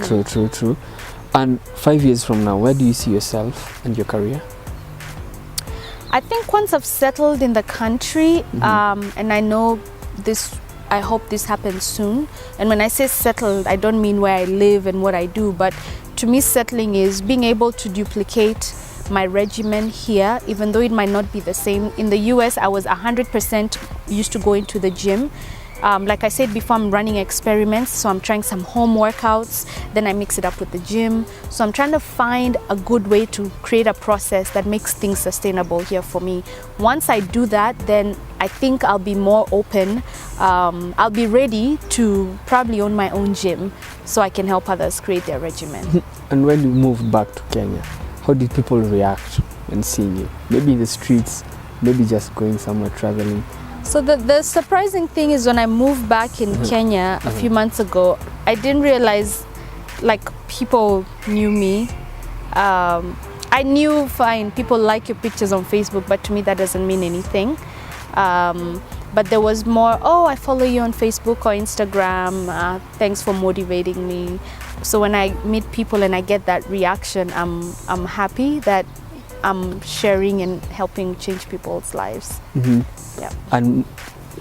True. And 5 years from now, where do you see yourself and your career? I think once I've settled in the country, and I know this, I hope this happens soon. And when I say settled, I don't mean where I live and what I do, but to me, settling is being able to duplicate my regimen here, even though it might not be the same. In the US, I was 100% used to going to the gym. Like I said before, I'm running experiments, so I'm trying some home workouts, then I mix it up with the gym. So I'm trying to find a good way to create a process that makes things sustainable here for me. Once I do that, then I think I'll be more open. I'll be ready to probably own my own gym so I can help others create their regimen. And when you moved back to Kenya, how did people react when seeing you? Maybe in the streets, maybe just going somewhere traveling. So the surprising thing is when I moved back in Kenya a few months ago, I didn't realize like people knew me. I knew fine, people like your pictures on Facebook, but to me that doesn't mean anything. But there was more, oh, I follow you on Facebook or Instagram, thanks for motivating me. So when I meet people and I get that reaction, I'm happy that I'm sharing and helping change people's lives. Yeah. And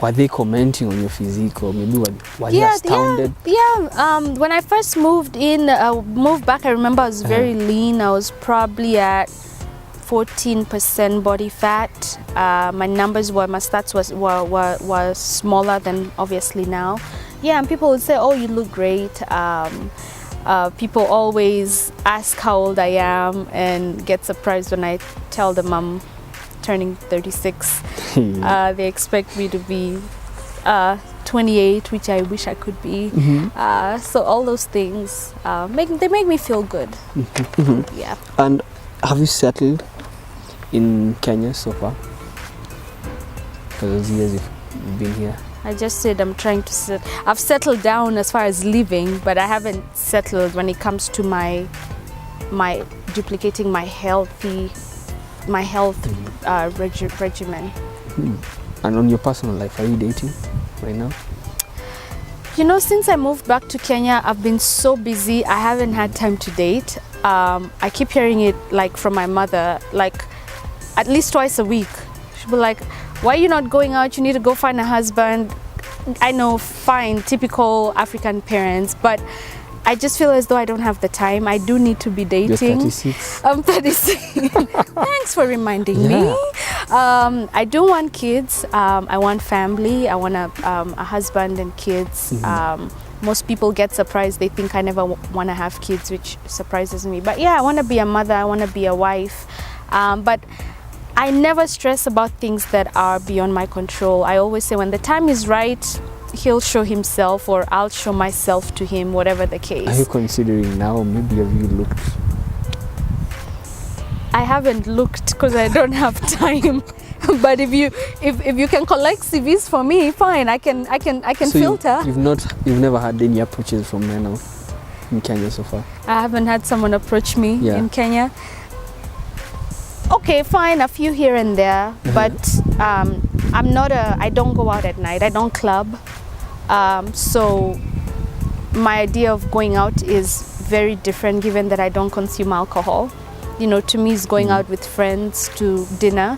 were they commenting on your physique, or maybe were they astounded? Yeah. When I first moved back, I remember I was very lean. I was probably at 14% body fat. My stats were smaller than obviously now. Yeah, and people would say, oh, you look great. People always ask how old I am and get surprised when I tell them I'm turning 36. They expect me to be 28, which I wish I could be. So all those things, they make me feel good. Yeah. And have you settled in Kenya so far? For those years you've been here? I just said I'm trying to I've settled down as far as living, but I haven't settled when it comes to my duplicating my health regimen. And on your personal life, are you dating right now? You know, since I moved back to Kenya, I've been so busy. I haven't had time to date. I keep hearing it like from my mother, like at least twice a week. She'll be like, why are you not going out? You need to go find a husband. I know, fine, typical African parents, but I just feel as though I don't have the time. I do need to be dating. You're 36. I'm 36. Thanks for reminding me. I do want kids. I want family. I want a husband and kids. Most people get surprised. They think I never want to have kids, which surprises me. But yeah, I want to be a mother. I want to be a wife. But I never stress about things that are beyond my control. I always say when the time is right, he'll show himself or I'll show myself to him, whatever the case. Are you considering now? Maybe have you looked? I haven't looked because I don't have time. But if you can collect CVs for me, fine. I can so filter. You've never had any approaches from men out in Kenya so far? I haven't had someone approach me in Kenya. Okay, fine, a few here and there, but I don't go out at night. I don't club. So my idea of going out is very different given that I don't consume alcohol. You know, to me it's going out with friends to dinner.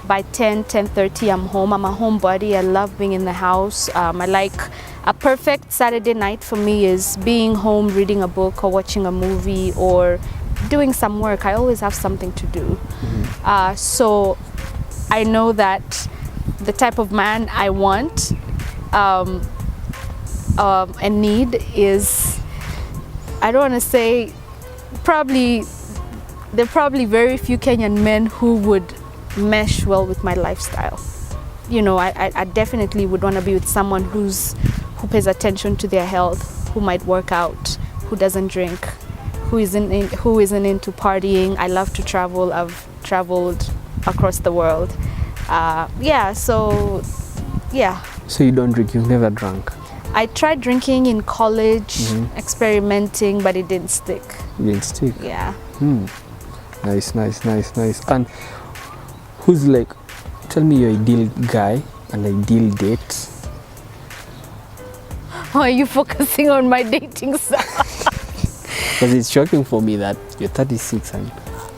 By 10:30 I'm home. I'm a homebody. I love being in the house. I like a perfect Saturday night for me is being home, reading a book or watching a movie or doing some work. I always have something to do. So I know that the type of man I want and need is, I don't want to say, there are probably very few Kenyan men who would mesh well with my lifestyle. You know, I definitely would want to be with someone who pays attention to their health, who might work out, who doesn't drink, who isn't into partying. I love to travel. I've traveled across the world. So you don't drink? You've never drunk? I tried drinking in college, experimenting, but it didn't stick. It didn't stick? Yeah. Nice. And who's like, tell me your ideal guy and ideal date. Or are you focusing on my dating style? Because it's shocking for me that you're 36 and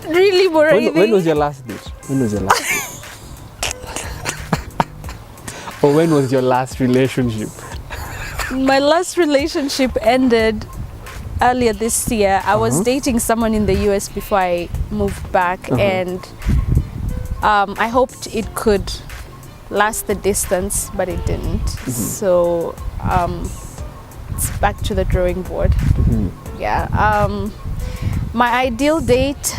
Really, Muraidi? when was your last date? When was your last date? Or when was your last relationship? My last relationship ended earlier this year. I was dating someone in the US before I moved back, and I hoped it could last the distance, but it didn't. So it's back to the drawing board. Yeah. My ideal date,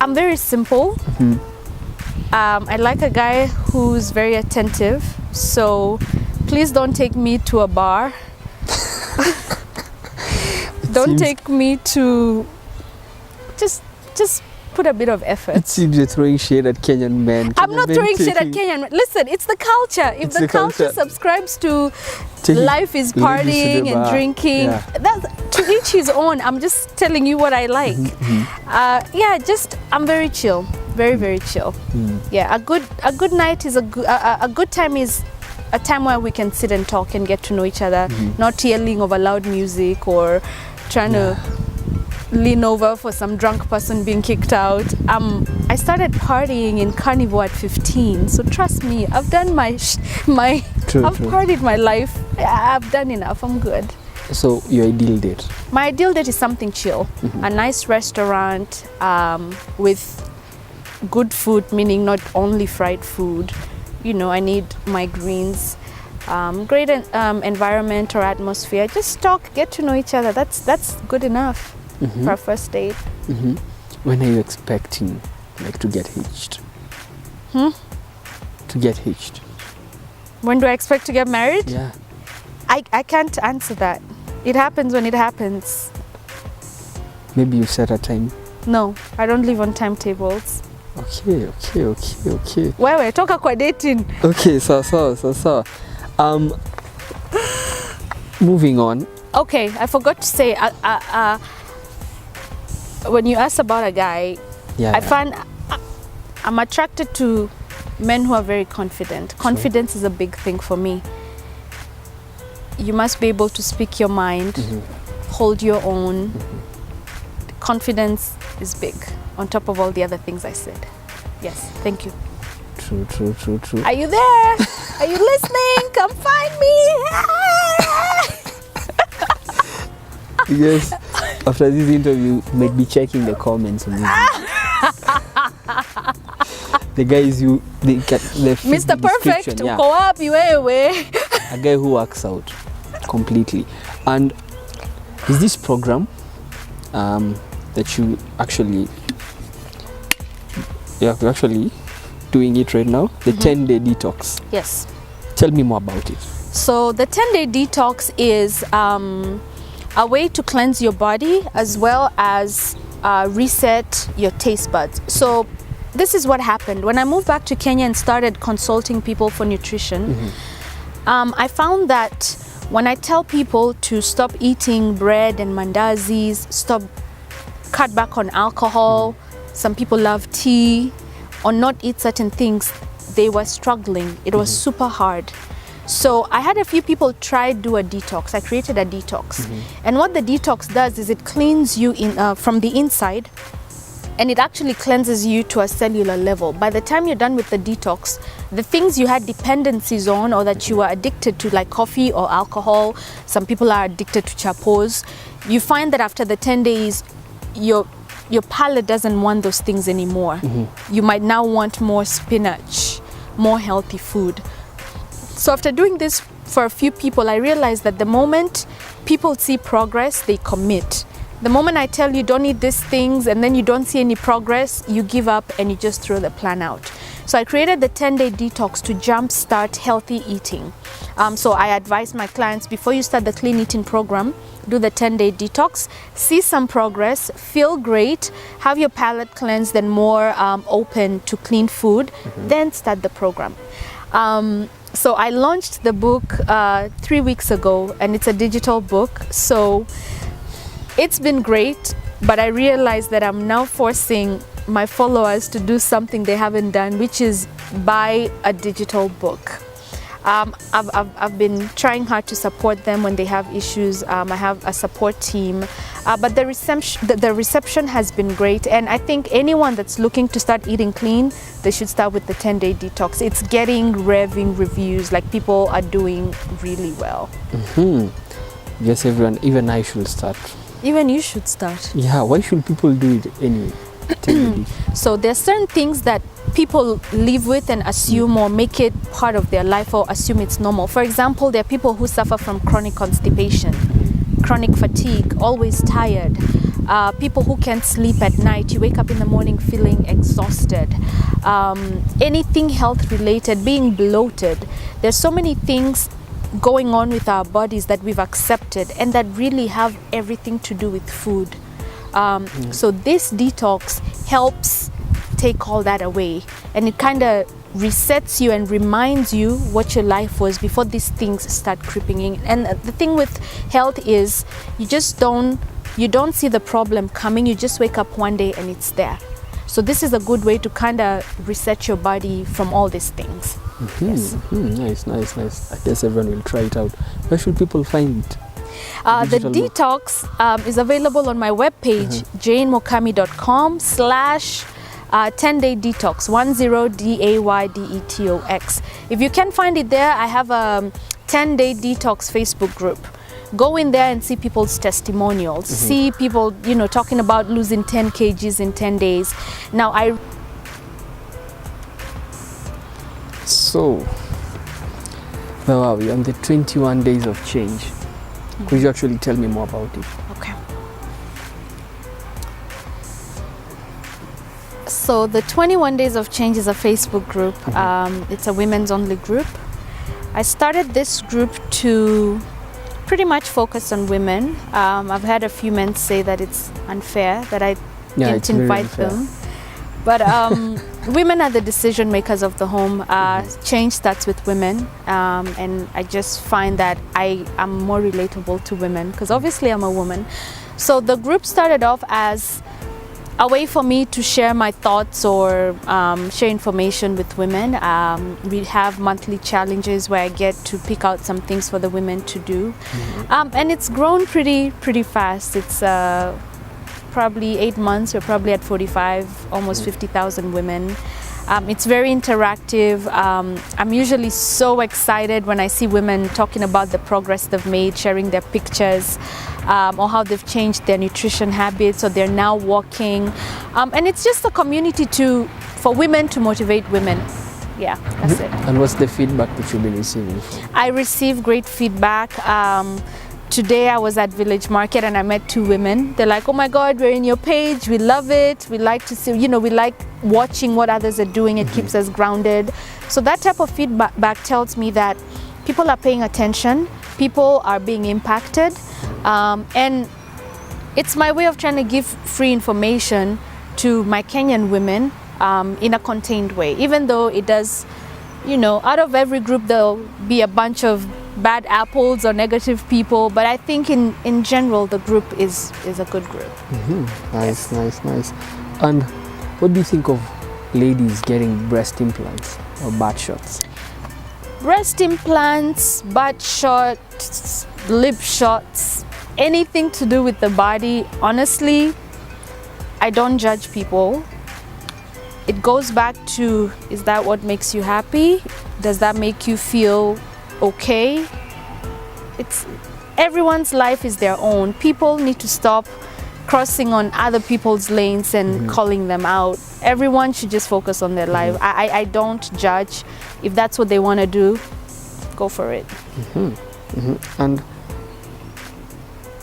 I'm very simple. I like a guy who's very attentive. So please don't take me to a bar. Don't take me to, just put a bit of effort. It seems you're throwing shade at Kenyan men. I'm not throwing shade at Kenyan men. Listen, it's the culture. If the culture subscribes to life is partying and drinking, that's to each his own. I'm just telling you what I like. I'm very chill. Very, very chill. Yeah, a good night is a good time is a time where we can sit and talk and get to know each other, not yelling over loud music or trying to lean over for some drunk person being kicked out. I started partying in Carnival at 15, so trust me, I've done I've partied my life. I've done enough. I'm good. So your ideal date? My ideal date is something chill, a nice restaurant with good food, meaning not only fried food. You know, I need my greens, great environment or atmosphere. Just talk, get to know each other. That's good enough for a first date. When are you expecting, like, to get hitched? To get hitched? When do I expect to get married? Yeah. I can't answer that. It happens when it happens. Maybe you set a time? No, I don't live on timetables. Okay. Wewe toka kwa dating. Okay, so. Moving on. Okay, I forgot to say, when you ask about a guy, I find I'm attracted to men who are very confident. Confidence is a big thing for me. You must be able to speak your mind, hold your own. Confidence is big, on top of all the other things I said. Yes, thank you. True. Are you there? Are you listening? Come find me. Yes, after this interview, you might be checking the comments on this. The guys Mr. Perfect, uko wapi wewe? A guy who works out completely. And is this program that you're actually doing it right now, the 10-day detox? Yes. Tell me more about it. So the 10-day detox is a way to cleanse your body as well as reset your taste buds. So this is what happened. When I moved back to Kenya and started consulting people for nutrition, I found that when I tell people to stop eating bread and mandazis, cut back on alcohol, some people love tea, or not eat certain things, they were struggling. It was super hard. So I had a few people try do a detox. I created a detox. And what the detox does is it cleans you from the inside, and it actually cleanses you to a cellular level. By the time you're done with the detox, the things you had dependencies on or that you were addicted to, like coffee or alcohol, some people are addicted to chapos, you find that after the 10 days, your palate doesn't want those things anymore. You might now want more spinach, more healthy food. So after doing this for a few people, I realized that the moment people see progress, they commit. The moment I tell you don't eat these things and then you don't see any progress, you give up and you just throw the plan out. So I created the 10-day detox to jumpstart healthy eating. So I advise my clients, before you start the clean eating program, do the 10-day detox, see some progress, feel great, have your palate cleansed and more open to clean food, then start the program. So I launched the book 3 weeks ago, and it's a digital book. So it's been great, but I realized that I'm now forcing my followers to do something they haven't done, which is buy a digital book. I've been trying hard to support them when they have issues. I have a support team, but the reception has been great, and I think anyone that's looking to start eating clean, they should start with the 10-day detox. It's getting raving reviews, like people are doing really well. Yes, everyone, even I should start. Even you should start. Yeah, why should people do it anyway? So there's certain things that people live with and assume or make it part of their life or assume it's normal. For example, there are people who suffer from chronic constipation, chronic fatigue, always tired, people who can't sleep at night. You wake up in the morning feeling exhausted, anything health related, being bloated. There's so many things going on with our bodies that we've accepted and that really have everything to do with food. So this detox helps take all that away, and it kind of resets you and reminds you what your life was before these things start creeping in. And the thing with health is you don't see the problem coming. You just wake up one day and it's there. So this is a good way to kind of reset your body from all these things. Yes. Nice. I guess everyone will try it out. Where should people find it? The detox is available on my webpage, janewmukami.com/10-day detox, 10daydetox. If you can find it there, I have a 10-day detox Facebook group. Go in there and see people's testimonials. See people, talking about losing 10 kgs in 10 days. Now So, where are we? On the 21 days of change. Could you actually tell me more about it? Okay. So the 21 Days of Change is a Facebook group. It's a women's only group. I started this group to pretty much focus on women. I've had a few men say that it's unfair that I didn't invite them. But women are the decision makers of the home. Change starts with women, and I just find that I am more relatable to women because obviously I'm a woman. So the group started off as a way for me to share my thoughts or share information with women. We have monthly challenges where I get to pick out some things for the women to do, and it's grown pretty fast. It's probably 8 months, we're probably at 45, almost 50,000 women. It's very interactive. I'm usually so excited when I see women talking about the progress they've made, sharing their pictures, or how they've changed their nutrition habits, or they're now walking. And it's just a community for women to motivate women. Yeah, that's it. And what's the feedback that you've been receiving? I receive great feedback. Today I was at Village Market and I met 2 women. They're like, oh my God, we're in your page. We love it. We like to see, we like watching what others are doing. It keeps us grounded. So that type of feedback tells me that people are paying attention. People are being impacted. And it's my way of trying to give free information to my Kenyan women in a contained way. Even though it does, out of every group, there'll be a bunch of bad apples or negative people, but I think in general the group is a good group. Nice. And what do you think of ladies getting breast implants or butt shots? Breast implants, butt shots, lip shots, anything to do with the body, honestly, I don't judge people. It goes back to, is that what makes you happy? Does that make you feel okay? Everyone's life is their own. People need to stop crossing on other people's lanes and calling them out. Everyone should just focus on their life. I don't judge. If that's what they want to do, go for it. And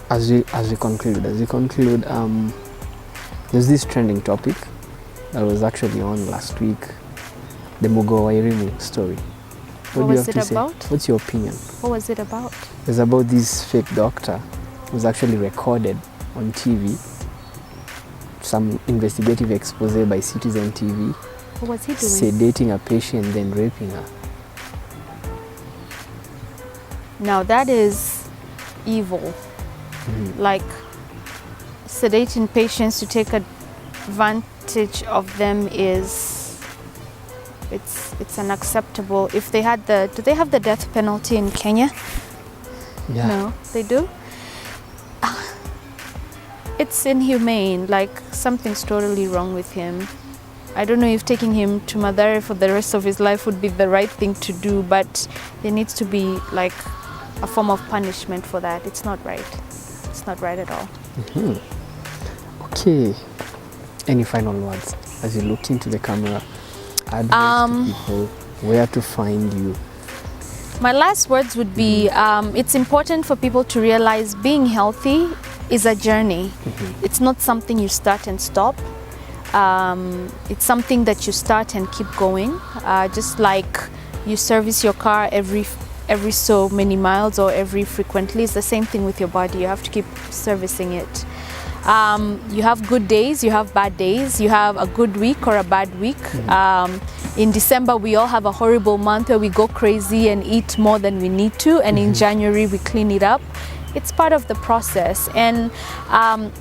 as we conclude, there's this trending topic that was actually on last week, the Mugo Wairimu story. What was it about? What's your opinion? What was it about? It's about this fake doctor who was actually recorded on TV, some investigative expose by Citizen TV. What was he doing? Sedating a patient, then raping her. Now that is evil. Like sedating patients to take advantage of them is It's unacceptable. If they had do they have the death penalty in Kenya? Yeah. No, they do. It's inhumane. Like, something's totally wrong with him. I don't know if taking him to Mathare for the rest of his life would be the right thing to do, but there needs to be like a form of punishment for that. It's not right. It's not right at all. Okay. Any final words as you look into the camera? Advice to people, where to find you? My last words would be, it's important for people to realize being healthy is a journey. It's not something you start and stop. It's something that you start and keep going. Just like you service your car every so many miles or every frequently, it's the same thing with your body. You have to keep servicing it. You have good days, you have bad days, you have a good week or a bad week. In December, we all have a horrible month where we go crazy and eat more than we need to, and in January, we clean it up. It's part of the process, and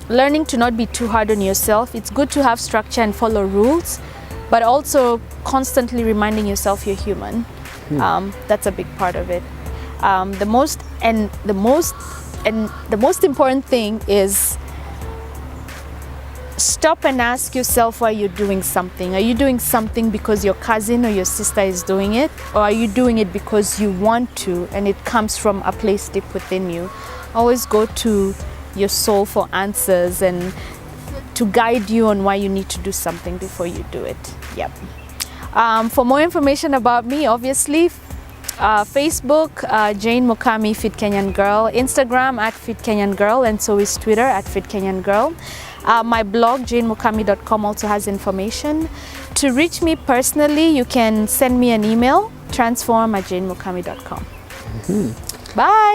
learning to not be too hard on yourself. It's good to have structure and follow rules, but also constantly reminding yourself you're human. That's a big part of it. The most important thing is stop and ask yourself why you're doing something. Are you doing something because your cousin or your sister is doing it, or are you doing it because you want to and it comes from a place deep within you? Always go to your soul for answers and to guide you on why you need to do something before you do it. Yep. For more information about me, obviously, Facebook, Jane Mukami Fit Kenyan Girl, Instagram at Fit Kenyan Girl, and so is Twitter at Fit Kenyan Girl. My blog, janemukami.com, also has information. To reach me personally, you can send me an email, transform@janemukami.com. Bye.